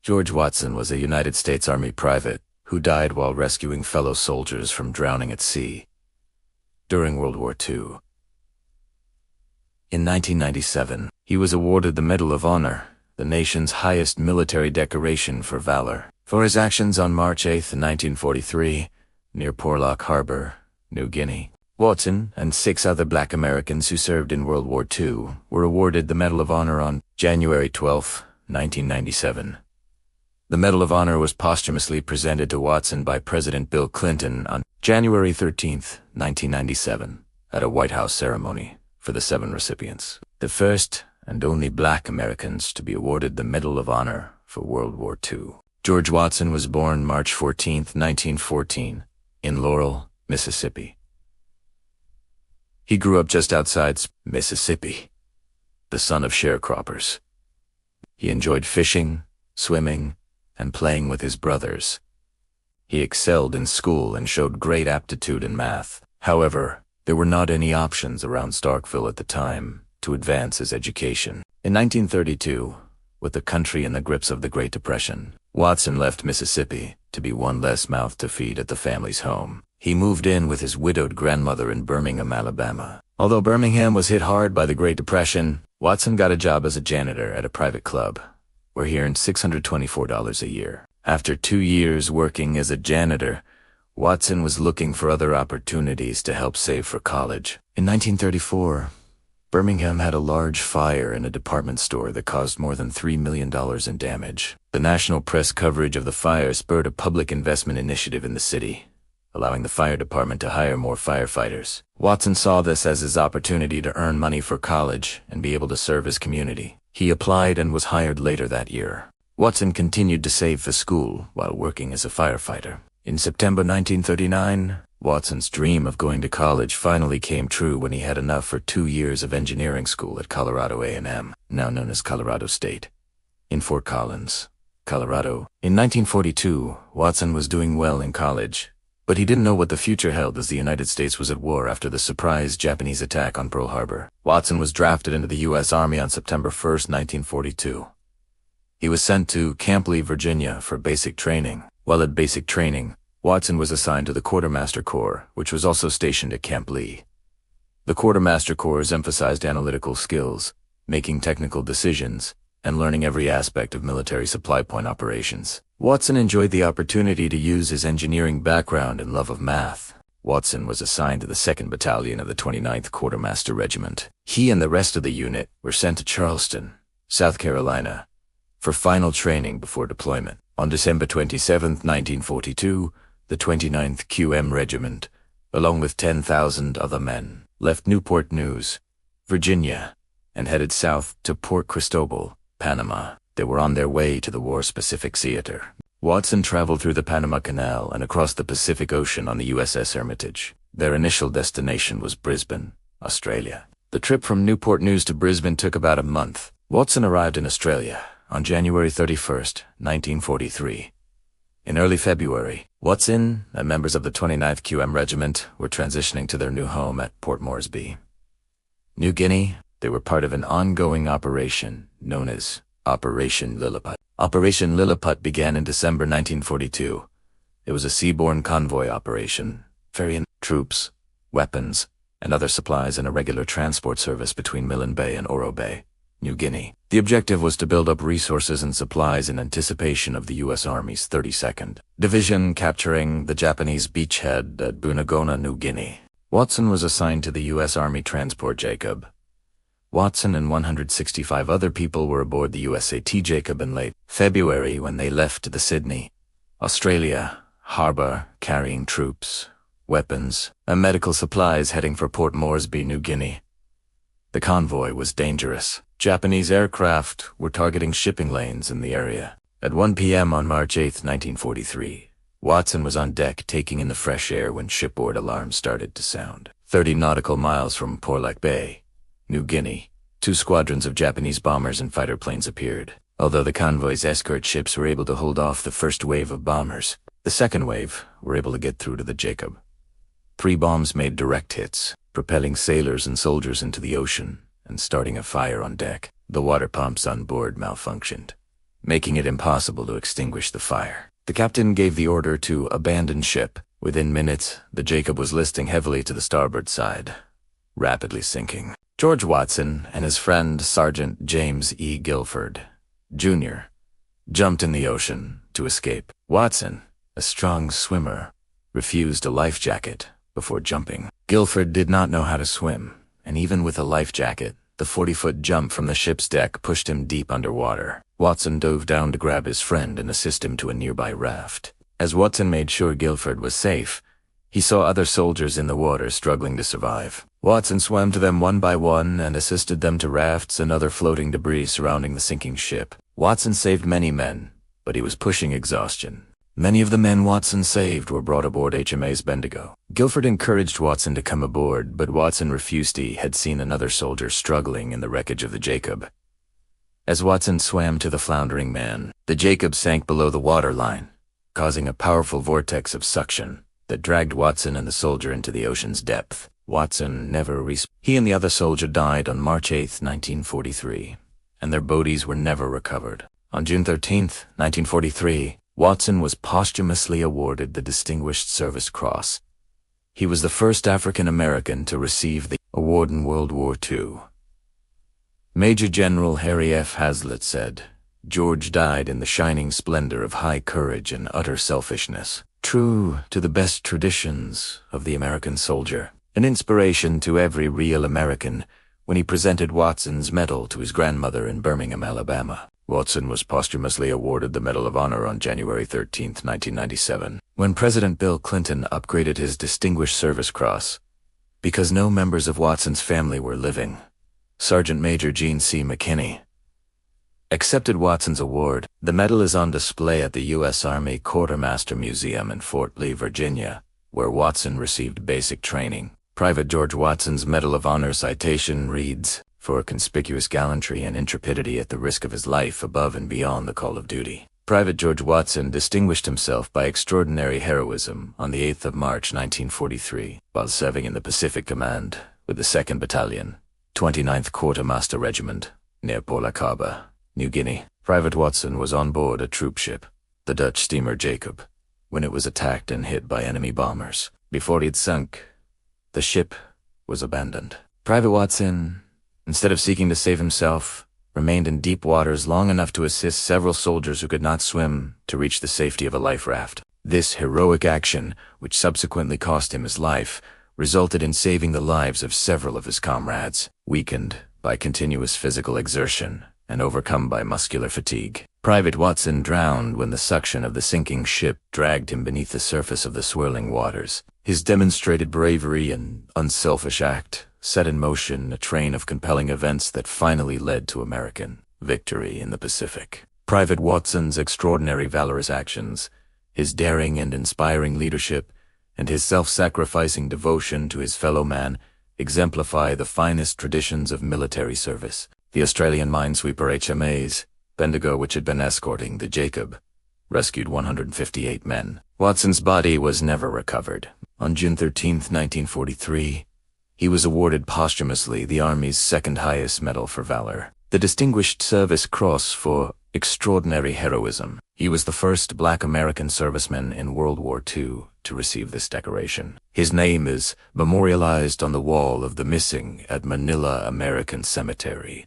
George Watson was a United States Army private who died while rescuing fellow soldiers from drowning at sea during World War II. In 1997, he was awarded the Medal of Honor, the nation's highest military decoration for valor, for his actions on March 8, 1943, near Porlock Harbor, New Guinea. Watson and 6 other black Americans who served in World War II were awarded the Medal of Honor on January 12, 1997. The Medal of Honor was posthumously presented to Watson by President Bill Clinton on January 13, 1997, at a White House ceremony for the 7 recipients, the first and only black Americans to be awarded the Medal of Honor for World War II. George Watson was born March 14, 1914, in Laurel, Mississippi. He grew up just outside Mississippi, the son of sharecroppers. He enjoyed fishing, swimming, and playing with his brothers. He excelled in school and showed great aptitude in math. However, there were not any options around Starkville at the time to advance his education. In 1932, with the country in the grips of the Great Depression, Watson left Mississippi to be one less mouth to feed at the family's home. He moved in with his widowed grandmother in Birmingham, Alabama. Although Birmingham was hit hard by the Great Depression, Watson got a job as a janitor at a private club, where he earned $624 a year. After 2 years working as a janitor, Watson was looking for other opportunities to help save for college. In 1934, Birmingham had a large fire in a department store that caused more than $3 million in damage. The national press coverage of the fire spurred a public investment initiative in the city, allowing the fire department to hire more firefighters. Watson saw this as his opportunity to earn money for college and be able to serve his community. He applied and was hired later that year. Watson continued to save for school while working as a firefighter. In September 1939, Watson's dream of going to college finally came true when he had enough for 2 years of engineering school at Colorado A&M, now known as Colorado State, in Fort Collins, Colorado. In 1942, Watson was doing well in college, but he didn't know what the future held as the United States was at war after the surprise Japanese attack on Pearl Harbor. Watson was drafted into the U.S. Army on September 1, 1942. He was sent to Camp Lee, Virginia for basic training. While at basic training, Watson was assigned to the Quartermaster Corps, which was also stationed at Camp Lee. The Quartermaster Corps emphasized analytical skills, making technical decisions, and learning every aspect of military supply point operations. Watson enjoyed the opportunity to use his engineering background and love of math. Watson was assigned to the 2nd Battalion of the 29th Quartermaster Regiment. He and the rest of the unit were sent to Charleston, South Carolina, for final training before deployment. On December 27, 1942, the 29th QM Regiment, along with 10,000 other men, left Newport News, Virginia, and headed south to Port Cristobal, Panama. They were on their way to the War-Pacific Theater. Watson traveled through the Panama Canal and across the Pacific Ocean on the USS Hermitage. Their initial destination was Brisbane, Australia. The trip from Newport News to Brisbane took about a month. Watson arrived in Australia on January 31, 1943. In early February, Watson and members of the 29th QM Regiment were transitioning to their new home at Port Moresby, New Guinea. They were part of an ongoing operation known as Operation Lilliput. Operation Lilliput began in December 1942. It was a seaborne convoy operation, ferrying troops, weapons, and other supplies in a regular transport service between Milne Bay and Oro Bay, New Guinea. The objective was to build up resources and supplies in anticipation of the U.S. Army's 32nd Division capturing the Japanese beachhead at Bunagona, New Guinea. Watson was assigned to the U.S. Army Transport Jacob. Watson and 165 other people were aboard the USAT Jacob in late February when they left the Sydney, Australia, harbor carrying troops, weapons, and medical supplies heading for Port Moresby, New Guinea. The convoy was dangerous. Japanese aircraft were targeting shipping lanes in the area. At 1 p.m. on March 8, 1943, Watson was on deck taking in the fresh air when shipboard alarms started to sound. 30 nautical miles from Porlock Bay, New Guinea, 2 squadrons of Japanese bombers and fighter planes appeared. Although the convoy's escort ships were able to hold off the first wave of bombers, the second wave were able to get through to the Jacob. 3 bombs made direct hits, propelling sailors and soldiers into the ocean and starting a fire on deck. The water pumps on board malfunctioned. making it impossible to extinguish the fire. The captain gave the order to abandon ship. Within minutes, the Jacob was listing heavily to the starboard side, rapidly sinking. George Watson and his friend Sergeant James E. Guilford, Jr., jumped in the ocean to escape. Watson, a strong swimmer, refused a life jacket before jumping. Guilford did not know how to swim, and even with a life jacket, the 40-foot jump from the ship's deck pushed him deep underwater. Watson dove down to grab his friend and assist him to a nearby raft. As Watson made sure Guilford was safe, he saw other soldiers in the water struggling to survive. Watson swam to them one by one and assisted them to rafts and other floating debris surrounding the sinking ship. Watson saved many men, but he was pushing exhaustion. Many of the men Watson saved were brought aboard HMAS Bendigo. Guilford encouraged Watson to come aboard, but Watson refused. He had seen another soldier struggling in the wreckage of the Jacob. As Watson swam to the floundering man, the Jacob sank below the waterline, causing a powerful vortex of suction that dragged Watson and the soldier into the ocean's depth. Watson never He and the other soldier died on March 8, 1943, and their bodies were never recovered. On June 13, 1943, Watson was posthumously awarded the Distinguished Service Cross. He was the first African American to receive the award in World War II. Major General Harry F. Hazlitt said, "George died in the shining splendor of high courage and utter selfishness, true to the best traditions of the American soldier, an inspiration to every real American," when he presented Watson's medal to his grandmother in Birmingham, Alabama. Watson was posthumously awarded the Medal of Honor on January 13, 1997, when President Bill Clinton upgraded his Distinguished Service Cross. Because no members of Watson's family were living, Sergeant Major Gene C. McKinney accepted Watson's award. The medal is on display at the U.S. Army Quartermaster Museum in Fort Lee, Virginia, where Watson received basic training. Private George Watson's Medal of Honor citation reads, "For conspicuous gallantry and intrepidity at the risk of his life above and beyond the call of duty." Private George Watson distinguished himself by extraordinary heroism on the 8th of March 1943, while serving in the Pacific Command with the 2nd Battalion, 29th Quartermaster Regiment, near Port Harbor, New Guinea. Private Watson was on board a troop ship, the Dutch steamer Jacob, when it was attacked and hit by enemy bombers. Before it sunk, the ship was abandoned. Private Watson, instead of seeking to save himself, remained in deep waters long enough to assist several soldiers who could not swim to reach the safety of a life raft. This heroic action, which subsequently cost him his life, resulted in saving the lives of several of his comrades, weakened by continuous physical exertion and overcome by muscular fatigue. Private Watson drowned when the suction of the sinking ship dragged him beneath the surface of the swirling waters. His demonstrated bravery and unselfish act set in motion a train of compelling events that finally led to American victory in the Pacific. Private Watson's extraordinary valorous actions, his daring and inspiring leadership, and his self-sacrificing devotion to his fellow man exemplify the finest traditions of military service. The Australian minesweeper HMAS Bendigo, which had been escorting the Jacob, rescued 158 men. Watson's body was never recovered. On June 13, 1943, he was awarded posthumously the Army's second highest medal for valor, the Distinguished Service Cross for extraordinary heroism. He was the first Black American serviceman in World War II to receive this decoration. His name is memorialized on the wall of the missing at Manila American Cemetery.